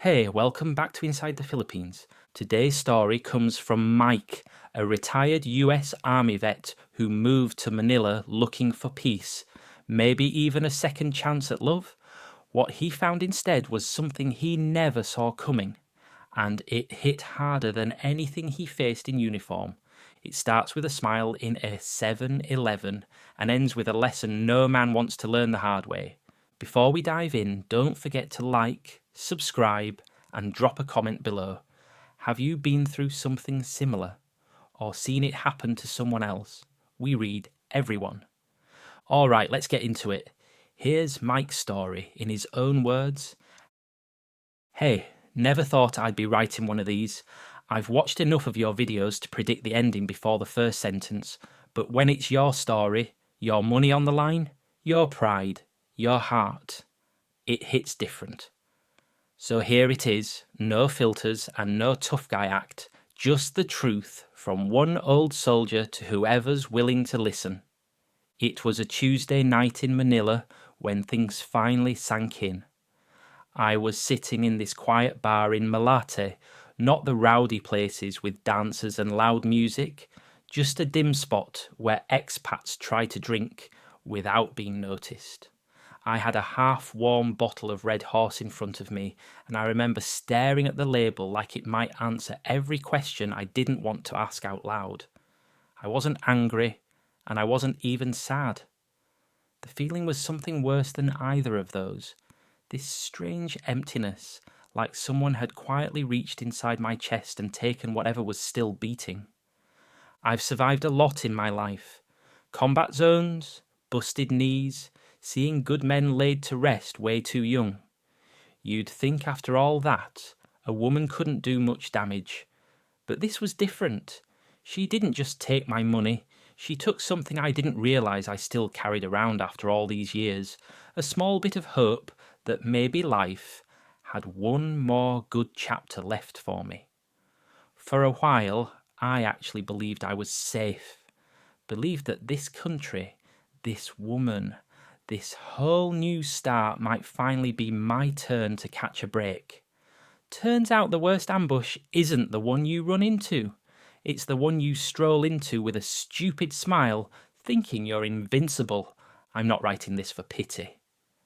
Hey, welcome back to Inside the Philippines. Today's story comes from Mike, a retired US Army vet who moved to Manila looking for peace, maybe even a second chance at love. What he found instead was something he never saw coming, and it hit harder than anything he faced in uniform. It starts with a smile in a 7-Eleven and ends with a lesson no man wants to learn the hard way. Before we dive in, don't forget to like, subscribe, and drop a comment below. Have you been through something similar or seen it happen to someone else? We read everyone. All right, let's get into it. Here's Mike's story in his own words. Hey, never thought I'd be writing one of these. I've watched enough of your videos to predict the ending before the first sentence, but when it's your story, your money on the line, your pride, your heart, it hits different. So here it is, no filters and no tough guy act, just the truth from one old soldier to whoever's willing to listen. It was a Tuesday night in Manila when things finally sank in. I was sitting in this quiet bar in Malate, not the rowdy places with dancers and loud music, just a dim spot where expats try to drink without being noticed. I had a half-warm bottle of Red Horse in front of me, and I remember staring at the label like it might answer every question I didn't want to ask out loud. I wasn't angry, and I wasn't even sad. The feeling was something worse than either of those. This strange emptiness, like someone had quietly reached inside my chest and taken whatever was still beating. I've survived a lot in my life. Combat zones, busted knees, seeing good men laid to rest way too young. You'd think after all that, a woman couldn't do much damage. But this was different. She didn't just take my money, she took something I didn't realise I still carried around after all these years, a small bit of hope that maybe life had one more good chapter left for me. For a while, I actually believed I was safe, believed that this country, this woman, this whole new start might finally be my turn to catch a break. Turns out the worst ambush isn't the one you run into. It's the one you stroll into with a stupid smile, thinking you're invincible. I'm not writing this for pity.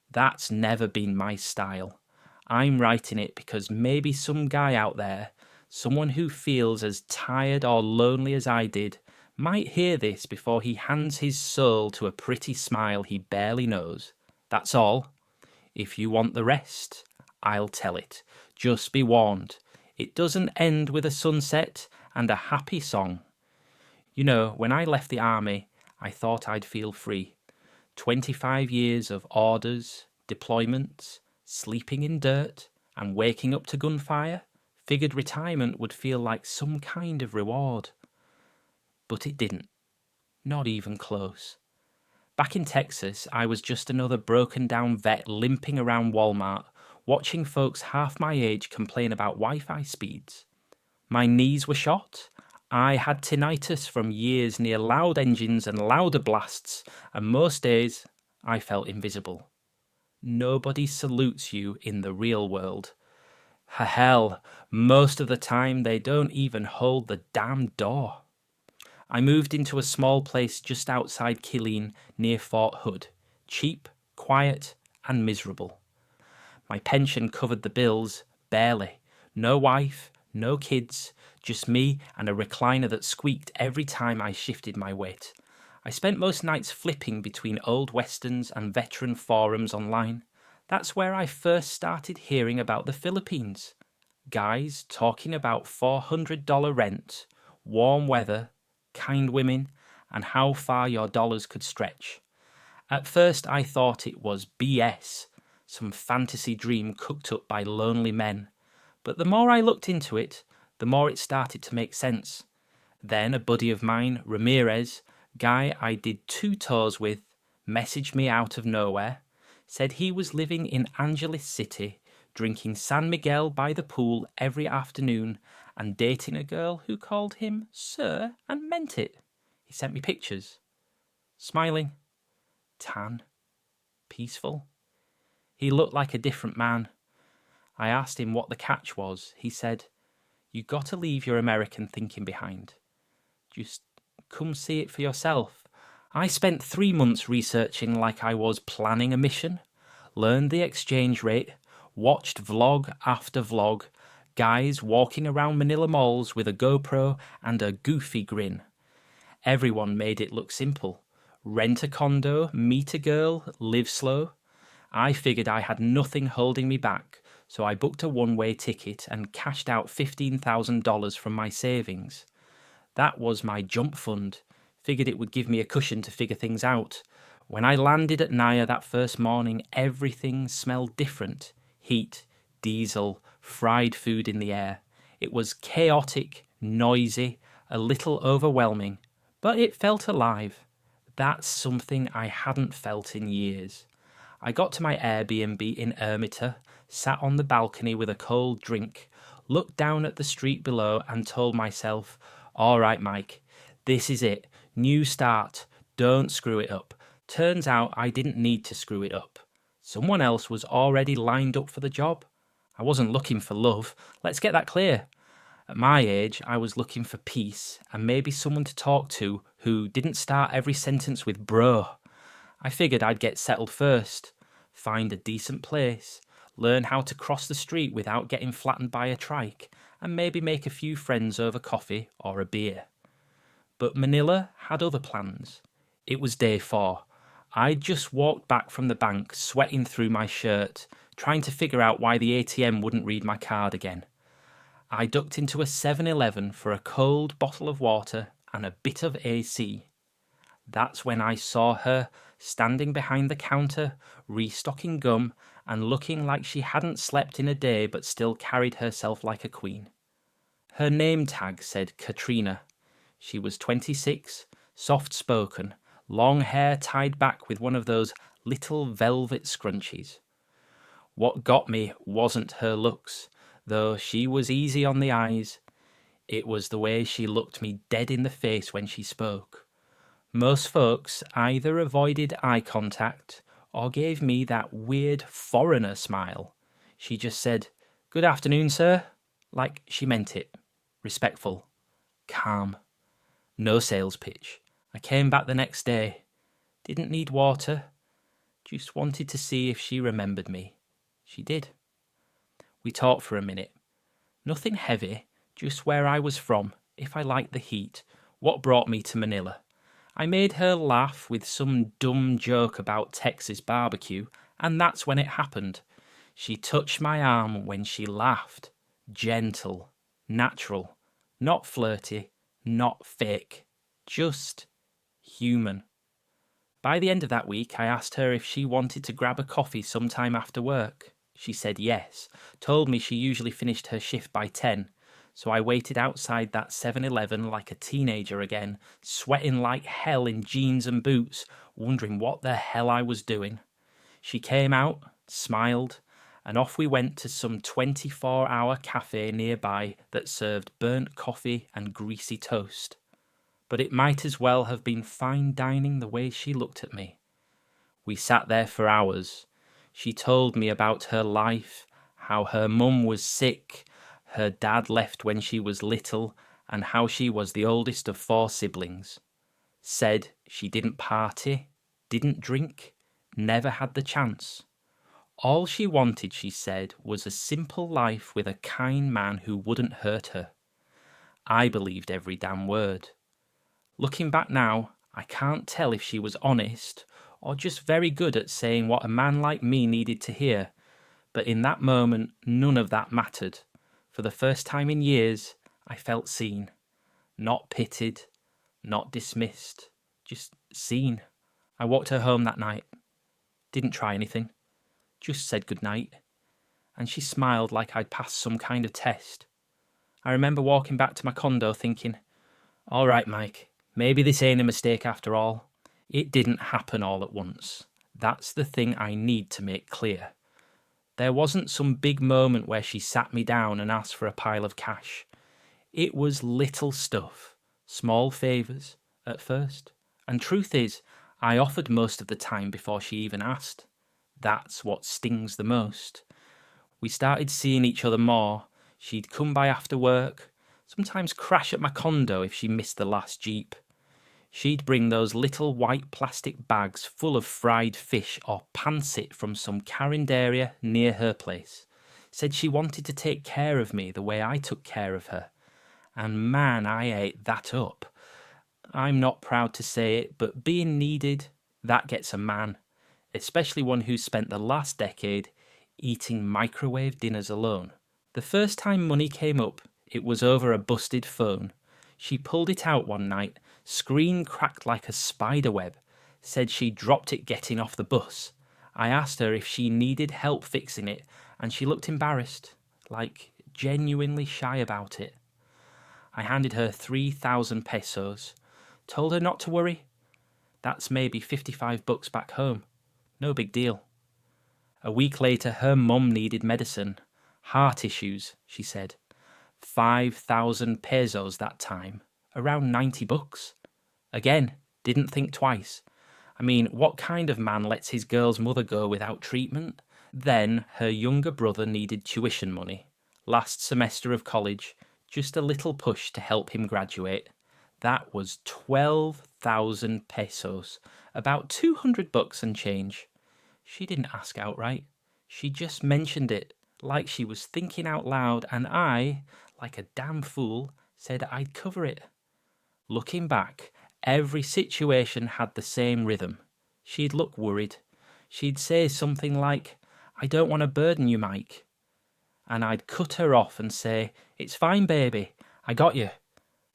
That's never been my style. I'm writing it because maybe some guy out there, someone who feels as tired or lonely as I did, might hear this before he hands his soul to a pretty smile he barely knows. That's all. If you want the rest, I'll tell it. Just be warned. It doesn't end with a sunset and a happy song. You know, when I left the army, I thought I'd feel free. 25 years of orders, deployments, sleeping in dirt, and waking up to gunfire. Figured retirement would feel like some kind of reward. But it didn't. Not even close. Back in Texas, I was just another broken down vet limping around Walmart, watching folks half my age complain about Wi-Fi speeds. My knees were shot. I had tinnitus from years near loud engines and louder blasts, and most days I felt invisible. Nobody salutes you in the real world. Hell, most of the time they don't even hold the damn door. I moved into a small place just outside Killeen near Fort Hood. Cheap, quiet, and miserable. My pension covered the bills, barely. No wife, no kids, just me and a recliner that squeaked every time I shifted my weight. I spent most nights flipping between old westerns and veteran forums online. That's where I first started hearing about the Philippines. Guys talking about $400 rent, warm weather, kind women, and how far your dollars could stretch. At first I thought it was BS, some fantasy dream cooked up by lonely men. But the more I looked into it, the more it started to make sense. Then a buddy of mine, Ramirez, guy I did 2 tours with, messaged me out of nowhere, said he was living in Angeles City, drinking San Miguel by the pool every afternoon and dating a girl who called him sir and meant it. He sent me pictures. Smiling, tan, peaceful. He looked like a different man. I asked him what the catch was. He said, "You got to leave your American thinking behind. Just come see it for yourself." I spent 3 months researching like I was planning a mission, learned the exchange rate, watched vlog after vlog, guys walking around Manila malls with a GoPro and a goofy grin. Everyone made it look simple. Rent a condo, meet a girl, live slow. I figured I had nothing holding me back, so I booked a one-way ticket and cashed out $15,000 from my savings. That was my jump fund. Figured it would give me a cushion to figure things out. When I landed at Naya that first morning, everything smelled different. Heat, diesel, fried food in the air. It was chaotic, noisy, a little overwhelming, but it felt alive. That's something I hadn't felt in years. I got to my Airbnb in Ermita, sat on the balcony with a cold drink, looked down at the street below and told myself, "All right, Mike, this is it. New start. Don't screw it up." Turns out I didn't need to screw it up. Someone else was already lined up for the job. I wasn't looking for love. Let's get that clear. At my age, I was looking for peace and maybe someone to talk to who didn't start every sentence with bro. I figured I'd get settled first, find a decent place, learn how to cross the street without getting flattened by a trike, and maybe make a few friends over coffee or a beer. But Manila had other plans. It was day 4. I'd just walked back from the bank, sweating through my shirt, trying to figure out why the ATM wouldn't read my card again. I ducked into a 7-Eleven for a cold bottle of water and a bit of AC. That's when I saw her standing behind the counter, restocking gum and looking like she hadn't slept in a day but still carried herself like a queen. Her name tag said Katrina. She was 26, soft-spoken, long hair tied back with one of those little velvet scrunchies. What got me wasn't her looks, though she was easy on the eyes. It was the way she looked me dead in the face when she spoke. Most folks either avoided eye contact or gave me that weird foreigner smile. She just said, "Good afternoon, sir," like she meant it. Respectful. Calm. No sales pitch. I came back the next day. Didn't need water. Just wanted to see if she remembered me. She did. We talked for a minute. Nothing heavy, just where I was from, if I liked the heat, what brought me to Manila. I made her laugh with some dumb joke about Texas barbecue, and that's when it happened. She touched my arm when she laughed. Gentle, natural, not flirty, not fake, just human. By the end of that week, I asked her if she wanted to grab a coffee sometime after work. She said yes, told me she usually finished her shift by 10, so I waited outside that 7-Eleven like a teenager again, sweating like hell in jeans and boots, wondering what the hell I was doing. She came out, smiled, and off we went to some 24-hour cafe nearby that served burnt coffee and greasy toast. But it might as well have been fine dining the way she looked at me. We sat there for hours. She told me about her life, how her mum was sick, her dad left when she was little, and how she was the oldest of 4 siblings. Said she didn't party, didn't drink, never had the chance. All she wanted, she said, was a simple life with a kind man who wouldn't hurt her. I believed every damn word. Looking back now, I can't tell if she was honest or just very good at saying what a man like me needed to hear, but in that moment, none of that mattered. For the first time in years, I felt seen. Not pitied, not dismissed, just seen. I walked her home that night. Didn't try anything. Just said goodnight. And she smiled like I'd passed some kind of test. I remember walking back to my condo thinking, "All right, Mike, maybe this ain't a mistake after all." It didn't happen all at once. That's the thing I need to make clear. There wasn't some big moment where she sat me down and asked for a pile of cash. It was little stuff, small favours, at first. And truth is, I offered most of the time before she even asked. That's what stings the most. We started seeing each other more. She'd come by after work, sometimes crash at my condo if she missed the last jeep. She'd bring those little white plastic bags full of fried fish or pancit from some carinderia near her place. Said she wanted to take care of me the way I took care of her. And man, I ate that up. I'm not proud to say it, but being needed, that gets a man, especially one who's spent the last decade eating microwave dinners alone. The first time money came up, it was over a busted phone. She pulled it out one night, screen cracked like a spider web, said she dropped it getting off the bus. I asked her if she needed help fixing it, and she looked embarrassed, like genuinely shy about it. I handed her 3,000 pesos, told her not to worry. That's maybe $55 back home. No big deal. A week later, her mum needed medicine. Heart issues, she said. 5,000 pesos that time. Around $90. Again, didn't think twice. I mean, what kind of man lets his girl's mother go without treatment? Then her younger brother needed tuition money. Last semester of college, just a little push to help him graduate. That was 12,000 pesos, about $200 and change. She didn't ask outright. She just mentioned it, like she was thinking out loud, and I, like a damn fool, said I'd cover it. Looking back, every situation had the same rhythm. She'd look worried. She'd say something like, "I don't want to burden you, Mike." And I'd cut her off and say, "It's fine, baby. I got you."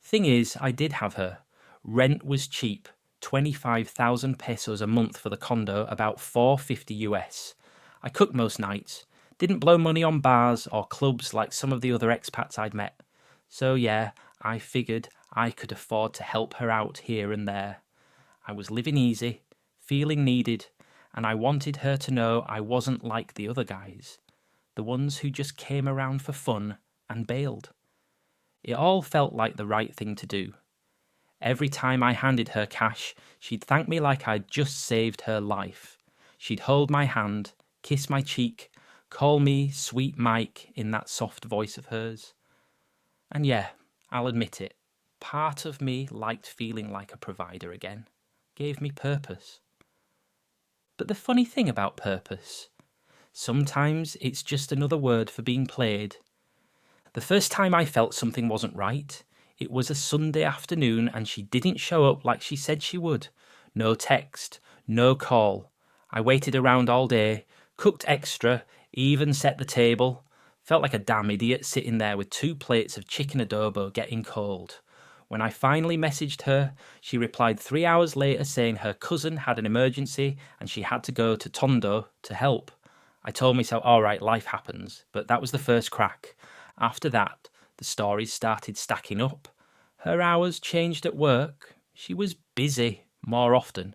Thing is, I did have her. Rent was cheap. 25,000 pesos a month for the condo, about $450 US. I cooked most nights. Didn't blow money on bars or clubs like some of the other expats I'd met. So yeah, I figured I could afford to help her out here and there. I was living easy, feeling needed, and I wanted her to know I wasn't like the other guys. The ones who just came around for fun and bailed. It all felt like the right thing to do. Every time I handed her cash, she'd thank me like I'd just saved her life. She'd hold my hand, kiss my cheek, call me Sweet Mike in that soft voice of hers. And yeah, I'll admit it, part of me liked feeling like a provider again. Gave me purpose. But the funny thing about purpose, sometimes it's just another word for being played. The first time I felt something wasn't right, it was a Sunday afternoon and she didn't show up like she said she would. No text, no call. I waited around all day, cooked extra, even set the table. Felt like a damn idiot sitting there with 2 plates of chicken adobo getting cold. When I finally messaged her, she replied 3 hours later saying her cousin had an emergency and she had to go to Tondo to help. I told myself, all right, life happens, but that was the first crack. After that, the stories started stacking up. Her hours changed at work. She was busy more often.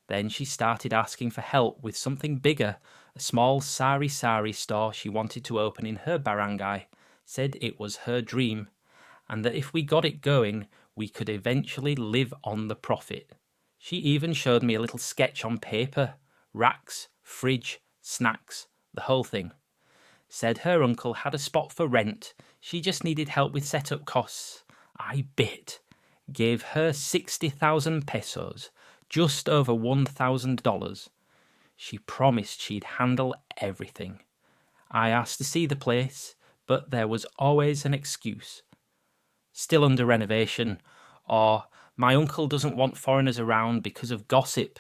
Then she started asking for help with something bigger, a small sari-sari store she wanted to open in her barangay. Said it was her dream, and that if we got it going, we could eventually live on the profit. She even showed me a little sketch on paper, racks, fridge, snacks, the whole thing. Said her uncle had a spot for rent, she just needed help with setup costs. I bit. Gave her 60,000 pesos, just over $1,000. She promised she'd handle everything. I asked to see the place, but there was always an excuse. Still under renovation, or my uncle doesn't want foreigners around because of gossip.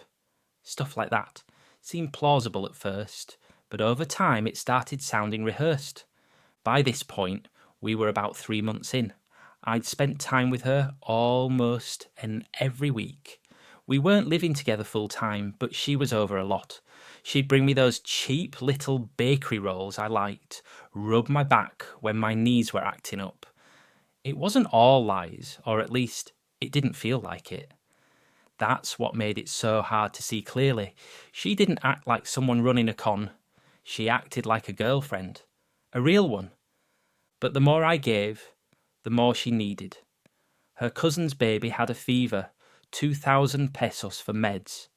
Stuff like that. Seemed plausible at first, but over time it started sounding rehearsed. By this point, we were about 3 months in. I'd spent time with her almost every week. We weren't living together full time, but she was over a lot. She'd bring me those cheap little bakery rolls I liked, rub my back when my knees were acting up. It wasn't all lies, or at least it didn't feel like it. That's what made it so hard to see clearly. She didn't act like someone running a con. She acted like a girlfriend. A real one. But the more I gave, the more she needed. Her cousin's baby had a fever, 2,000 pesos for meds.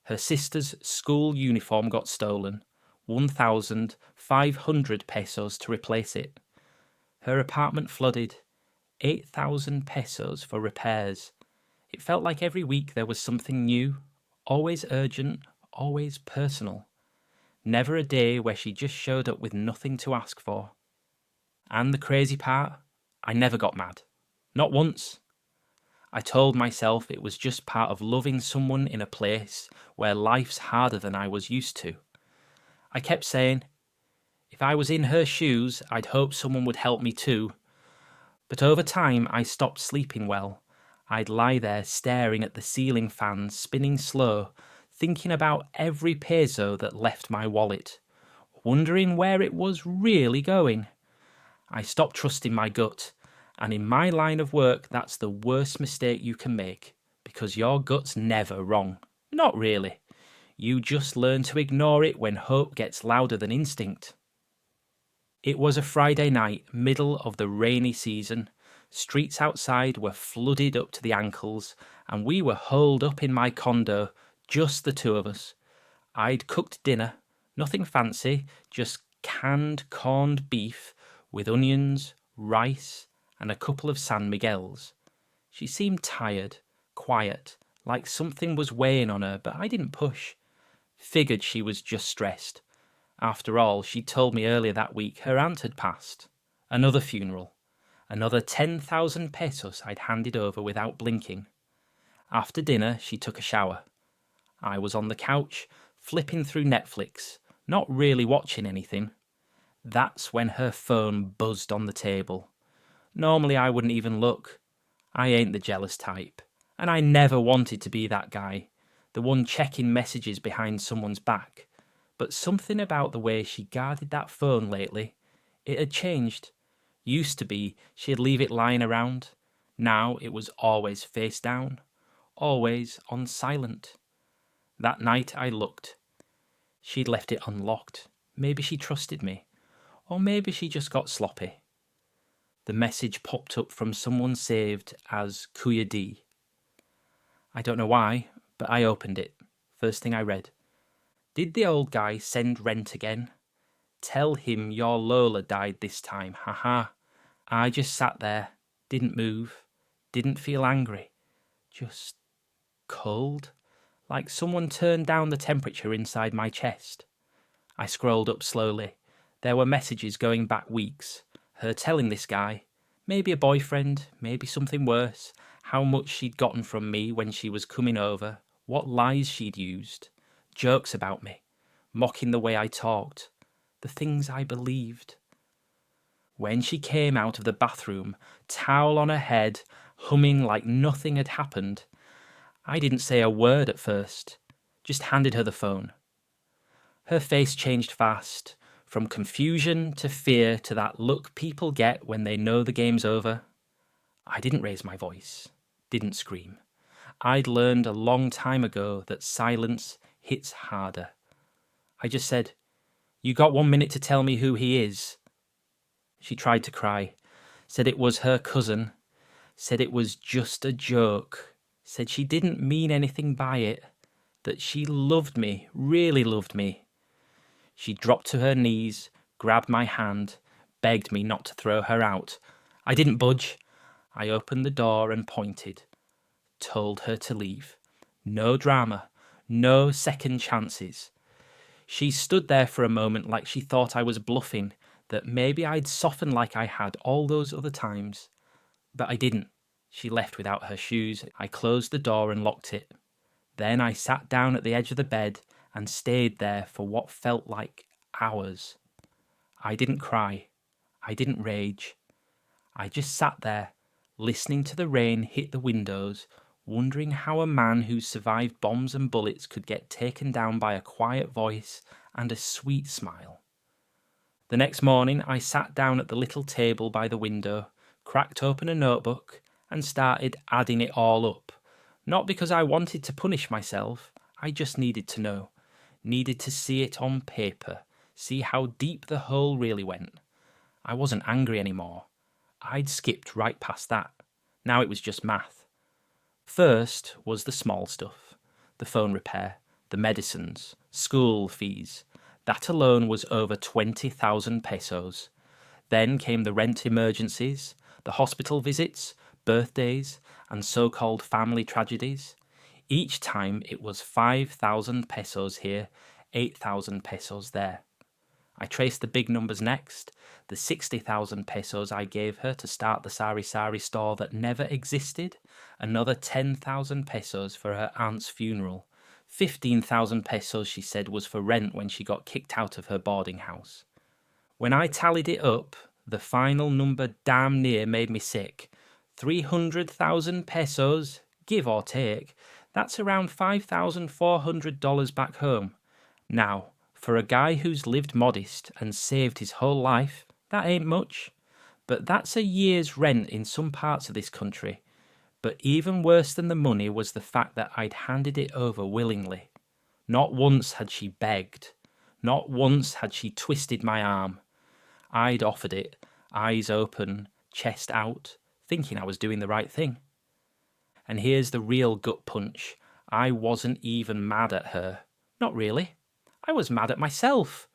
Her sister's school uniform got stolen, 1,500 pesos to replace it. Her apartment flooded. 8,000 pesos for repairs. It felt like every week there was something new, always urgent, always personal. Never a day where she just showed up with nothing to ask for. And the crazy part, I never got mad. Not once. I told myself it was just part of loving someone in a place where life's harder than I was used to. I kept saying, if I was in her shoes, I'd hope someone would help me too. But over time, I stopped sleeping well. I'd lie there staring at the ceiling fans spinning slow, thinking about every peso that left my wallet, wondering where it was really going. I stopped trusting my gut, and in my line of work, that's the worst mistake you can make, because your gut's never wrong. Not really. You just learn to ignore it when hope gets louder than instinct. It was a Friday night, middle of the rainy season. Streets outside were flooded up to the ankles, and we were holed up in my condo, just the two of us. I'd cooked dinner, nothing fancy, just canned corned beef with onions, rice, and a couple of San Miguels. She seemed tired, quiet, like something was weighing on her, but I didn't push. Figured she was just stressed. After all, she'd told me earlier that week her aunt had passed. Another funeral. Another 10,000 pesos I'd handed over without blinking. After dinner, she took a shower. I was on the couch, flipping through Netflix, not really watching anything. That's when her phone buzzed on the table. Normally I wouldn't even look. I ain't the jealous type, and I never wanted to be that guy, the one checking messages behind someone's back. But something about the way she guarded that phone lately, it had changed. Used to be, she'd leave it lying around. Now it was always face down, always on silent. That night I looked. She'd left it unlocked. Maybe she trusted me, or maybe she just got sloppy. The message popped up from someone saved as Kuya D. I don't know why, but I opened it. First thing I read. Did the old guy send rent again? Tell him your Lola died this time, haha. I just sat there, didn't move, didn't feel angry, just cold, like someone turned down the temperature inside my chest. I scrolled up slowly. There were messages going back weeks, her telling this guy, maybe a boyfriend, maybe something worse, how much she'd gotten from me when she was coming over, what lies she'd used, jokes about me, mocking the way I talked, the things I believed. When she came out of the bathroom, towel on her head, humming like nothing had happened, I didn't say a word at first, just handed her the phone. Her face changed fast, from confusion to fear to that look people get when they know the game's over. I didn't raise my voice, didn't scream. I'd learned a long time ago that silence hits harder. I just said, "You got 1 minute to tell me who he is." She tried to cry, said it was her cousin, said it was just a joke, said she didn't mean anything by it, that she loved me, really loved me. She dropped to her knees, grabbed my hand, begged me not to throw her out. I didn't budge. I opened the door and pointed, told her to leave. No drama, no second chances. She stood there for a moment like she thought I was bluffing, that maybe I'd soften like I had all those other times. But I didn't. She left without her shoes. I closed the door and locked it. Then I sat down at the edge of the bed and stayed there for what felt like hours. I didn't cry. I didn't rage. I just sat there, listening to the rain hit the windows, wondering how a man who survived bombs and bullets could get taken down by a quiet voice and a sweet smile. The next morning I sat down at the little table by the window, cracked open a notebook, and started adding it all up. Not because I wanted to punish myself, I just needed to know. Needed to see it on paper, see how deep the hole really went. I wasn't angry anymore. I'd skipped right past that. Now it was just math. First was the small stuff. The phone repair, the medicines, school fees. That alone was over 20,000 pesos. Then came the rent emergencies, the hospital visits, birthdays, and so-called family tragedies. Each time it was 5,000 pesos here, 8,000 pesos there. I traced the big numbers next, the 60,000 pesos I gave her to start the sari-sari store that never existed, another 10,000 pesos for her aunt's funeral, 15,000 pesos she said was for rent when she got kicked out of her boarding house. When I tallied it up, the final number damn near made me sick. 300,000 pesos, give or take, that's around $5,400 back home. Now, for a guy who's lived modest and saved his whole life, that ain't much. But that's a year's rent in some parts of this country. But even worse than the money was the fact that I'd handed it over willingly. Not once had she begged. Not once had she twisted my arm. I'd offered it, eyes open, chest out, thinking I was doing the right thing. And here's the real gut punch. I wasn't even mad at her. Not really. I was mad at myself.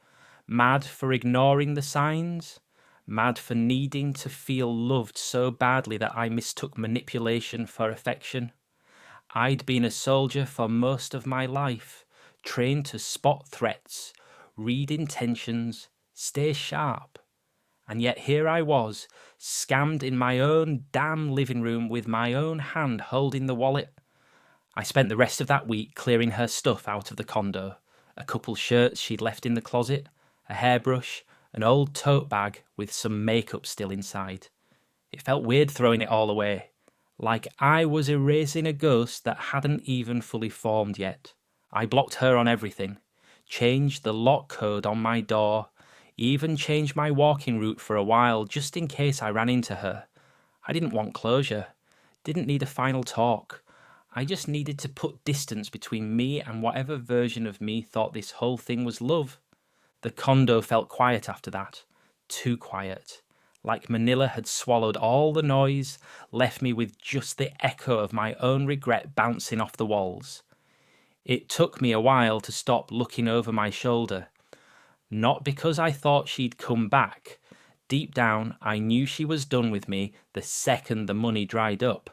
Mad for ignoring the signs. Mad for needing to feel loved so badly that I mistook manipulation for affection. I'd been a soldier for most of my life, trained to spot threats, read intentions, stay sharp. And yet here I was, scammed in my own damn living room with my own hand holding the wallet. I spent the rest of that week clearing her stuff out of the condo. A couple shirts she'd left in the closet, a hairbrush, an old tote bag with some makeup still inside. It felt weird throwing it all away, like I was erasing a ghost that hadn't even fully formed yet. I blocked her on everything, changed the lock code on my door, even changed my walking route for a while just in case I ran into her. I didn't want closure, didn't need a final talk. I just needed to put distance between me and whatever version of me thought this whole thing was love. The condo felt quiet after that. Too quiet. Like Manila had swallowed all the noise, left me with just the echo of my own regret bouncing off the walls. It took me a while to stop looking over my shoulder. Not because I thought she'd come back. Deep down, I knew she was done with me the second the money dried up,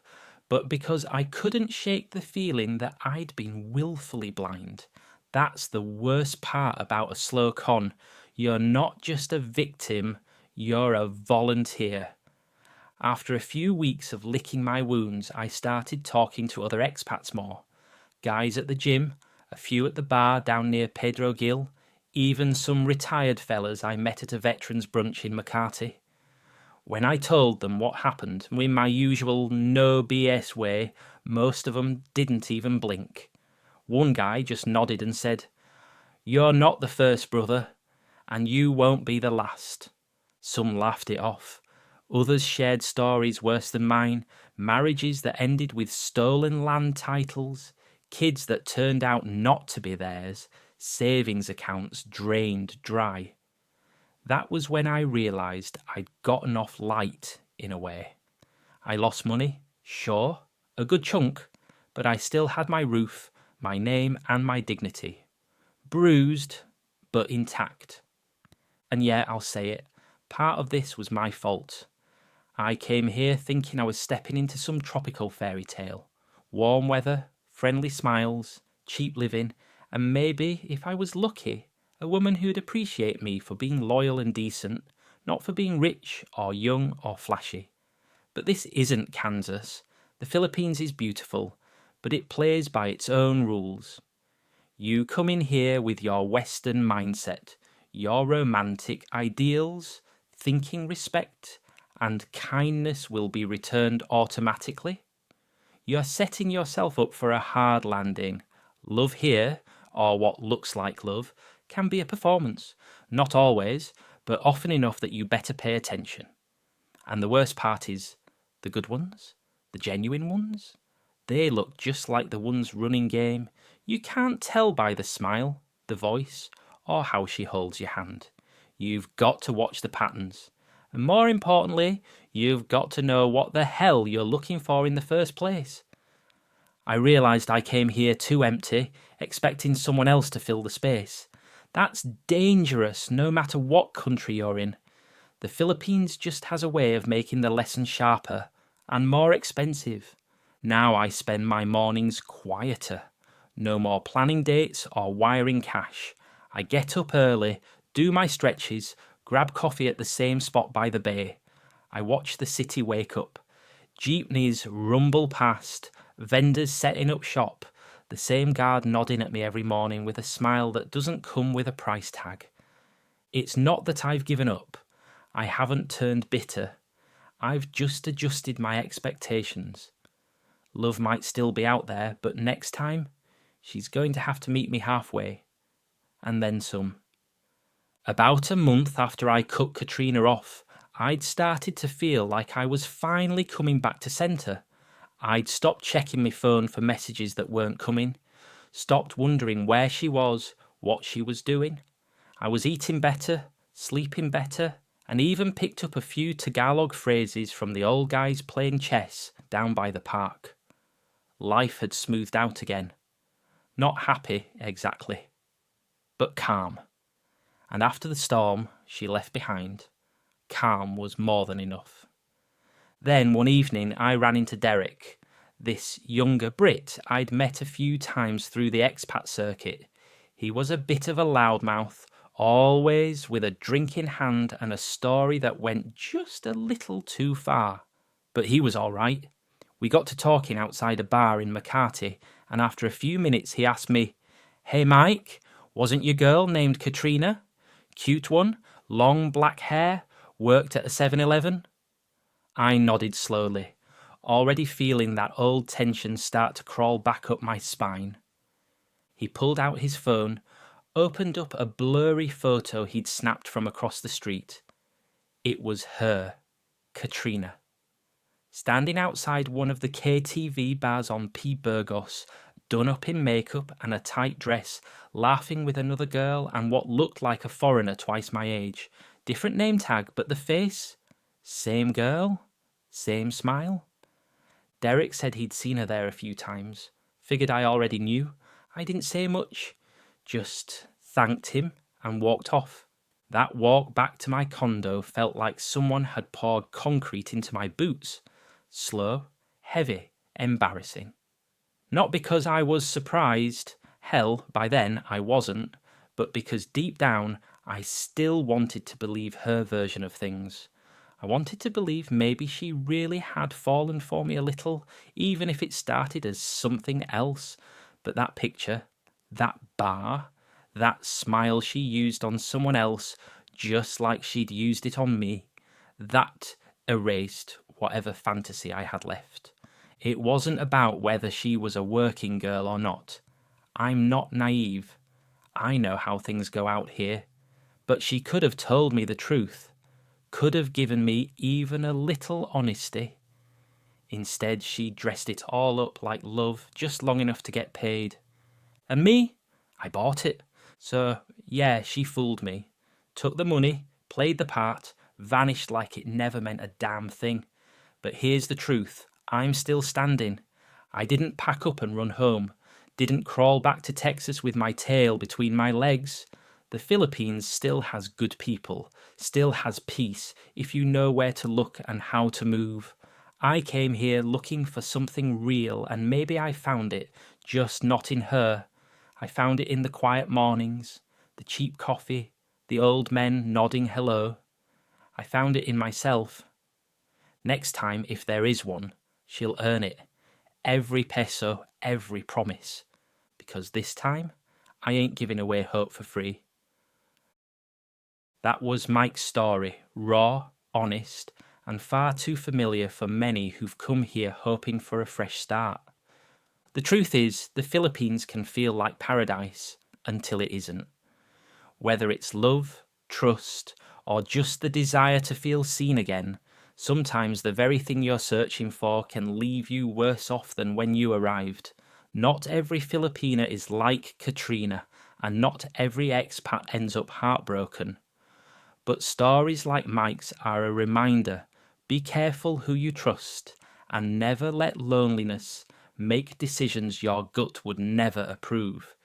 but because I couldn't shake the feeling that I'd been willfully blind. That's the worst part about a slow con. You're not just a victim, you're a volunteer. After a few weeks of licking my wounds, I started talking to other expats more. Guys at the gym, a few at the bar down near Pedro Gil, even some retired fellas I met at a veterans brunch in Makati. When I told them what happened, in my usual no BS way, most of them didn't even blink. One guy just nodded and said, "You're not the first, brother, and you won't be the last." Some laughed it off. Others shared stories worse than mine, marriages that ended with stolen land titles, kids that turned out not to be theirs, savings accounts drained dry. That was when I realised I'd gotten off light in a way. I lost money, sure, a good chunk, but I still had my roof, my name and my dignity. Bruised, but intact. And yeah, I'll say it, part of this was my fault. I came here thinking I was stepping into some tropical fairy tale. Warm weather, friendly smiles, cheap living, and maybe, if I was lucky, a woman who'd appreciate me for being loyal and decent, not for being rich or young or flashy. But this isn't Kansas. The Philippines is beautiful, but it plays by its own rules. You come in here with your Western mindset, your romantic ideals, thinking respect and kindness will be returned automatically. You're setting yourself up for a hard landing. Love here, or what looks like love, can be a performance. Not always, but often enough that you better pay attention. And the worst part is, the good ones, the genuine ones, they look just like the ones running game. You can't tell by the smile, the voice, or how she holds your hand. You've got to watch the patterns. And more importantly, you've got to know what the hell you're looking for in the first place. I realised I came here too empty, expecting someone else to fill the space. That's dangerous no matter what country you're in. The Philippines just has a way of making the lesson sharper and more expensive. Now I spend my mornings quieter. No more planning dates or wiring cash. I get up early, do my stretches, grab coffee at the same spot by the bay. I watch the city wake up. Jeepneys rumble past, vendors setting up shop, the same guard nodding at me every morning with a smile that doesn't come with a price tag. It's not that I've given up. I haven't turned bitter. I've just adjusted my expectations. Love might still be out there, but next time, she's going to have to meet me halfway. And then some. About a month after I cut Katrina off, I'd started to feel like I was finally coming back to centre. I'd stopped checking my phone for messages that weren't coming, stopped wondering where she was, what she was doing. I was eating better, sleeping better, and even picked up a few Tagalog phrases from the old guys playing chess down by the park. Life had smoothed out again. Not happy, exactly, but calm. And after the storm she left behind, calm was more than enough. Then one evening I ran into Derek, this younger Brit I'd met a few times through the expat circuit. He was a bit of a loudmouth, always with a drink in hand and a story that went just a little too far. But he was all right. We got to talking outside a bar in Makati, and after a few minutes he asked me, "Hey Mike, wasn't your girl named Katrina? Cute one, long black hair, worked at a 7-Eleven?" I nodded slowly, already feeling that old tension start to crawl back up my spine. He pulled out his phone, opened up a blurry photo he'd snapped from across the street. It was her, Katrina, standing outside one of the KTV bars on P. Burgos, done up in makeup and a tight dress, laughing with another girl and what looked like a foreigner twice my age. Different name tag, but the face? Same girl? Same smile? Derek said he'd seen her there a few times. Figured I already knew. I didn't say much. Just thanked him and walked off. That walk back to my condo felt like someone had poured concrete into my boots. Slow, heavy, embarrassing. Not because I was surprised, hell, by then I wasn't, but because deep down I still wanted to believe her version of things. I wanted to believe maybe she really had fallen for me a little, even if it started as something else. But that picture, that bar, that smile she used on someone else just like she'd used it on me, that erased whatever fantasy I had left. It wasn't about whether she was a working girl or not. I'm not naive. I know how things go out here. But she could have told me the truth, could have given me even a little honesty. Instead, she dressed it all up like love, just long enough to get paid. And me? I bought it. So, yeah, she fooled me. Took the money, played the part, vanished like it never meant a damn thing. But here's the truth. I'm still standing. I didn't pack up and run home. Didn't crawl back to Texas with my tail between my legs. The Philippines still has good people, still has peace if you know where to look and how to move. I came here looking for something real and maybe I found it, just not in her. I found it in the quiet mornings, the cheap coffee, the old men nodding hello. I found it in myself. Next time, if there is one, she'll earn it. Every peso, every promise. Because this time, I ain't giving away hope for free. That was Mike's story, raw, honest, and far too familiar for many who've come here hoping for a fresh start. The truth is, the Philippines can feel like paradise until it isn't. Whether it's love, trust, or just the desire to feel seen again, sometimes the very thing you're searching for can leave you worse off than when you arrived. Not every Filipina is like Katrina, and not every expat ends up heartbroken. But stories like Mike's are a reminder. Be careful who you trust, and never let loneliness make decisions your gut would never approve.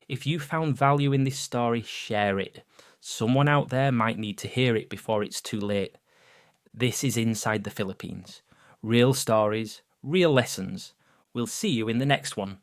If you found value in this story, share it. Someone out there might need to hear it before it's too late. This is Inside the Philippines. Real stories, real lessons. We'll see you in the next one.